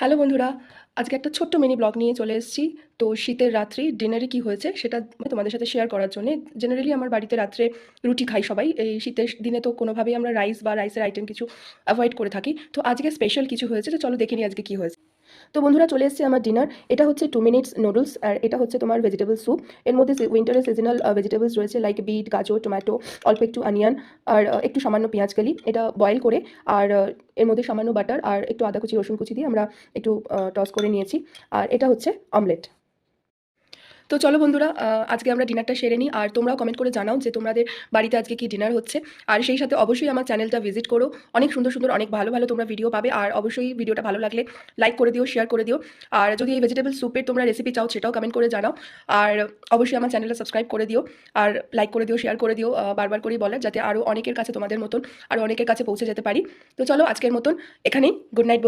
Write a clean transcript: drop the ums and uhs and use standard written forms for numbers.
Hello বন্ধুরা, আজকে একটা ছোট্ট মিনি ব্লগ নিয়ে চলে এসেছি। তো শীতের রাত্রি ডিনারে কি হয়েছে সেটা আমি তোমাদের সাথে শেয়ার করার জন্যে। জেনারেলি আমার বাড়িতে রাত্রে রুটি খাই সবাই। এই শীতের দিনে তো কোনোভাবেই আমরা রাইস বা রাইসের আইটেম কিছু অ্যাভয়েড করে থাকি। তো আজকে স্পেশাল কিছু হয়েছে, তো চলো দেখে নিই আজকে কি হয়েছে। তো বন্ধুরা চলে এসেছে আমার ডিনার। এটা হচ্ছে 2 মিনিটস নুডলস, আর এটা হচ্ছে তোমার ভেজিটেবল স্যুপ। এর মধ্যে উইন্টারের সিজনাল ভেজিটেবলস রয়েছে, লাইক বিট, গাজর, টমেটো, অল্প একটু অনিয়ন, আর একটু সামান্য পেঁয়াজ কালি। এটা বয়েল করে, আর এর মধ্যে সামান্য বাটার আর একটু আদা কুচি, রসুন কুচি দিয়ে আমরা একটু টস করে নিয়েছি। আর এটা হচ্ছে অমলেট। তো চলো বন্ধুরা, আজকে আমরা ডিনারটা সেরে নিই, আর তোমরাও কমেন্ট করে জানাও যে তোমাদের বাড়িতে আজকে কি ডিনার হচ্ছে। আর সেই সাথে অবশ্যই আমার চ্যানেলটা ভিজিট করো, অনেক সুন্দর সুন্দর অনেক ভালো ভালো তোমরা ভিডিও পাবে। আর অবশ্যই ভিডিওটা ভালো লাগলে লাইক করে দিও, শেয়ার করে দিও। আর যদি এই ভেজিটেবল স্যুপের তোমরা রেসিপি চাও সেটাও কমেন্ট করে জানাও। আর অবশ্যই আমার চ্যানেলটা সাবস্ক্রাইব করে দিও, আর লাইক করে দিও, শেয়ার করে দিও, বারবার করেই বলার, যাতে আরও অনেকের কাছে তোমাদের মতন আরও অনেকের কাছে পৌঁছে যেতে পারি। তো চলো আজকের মতন এখানেই গুড নাইট।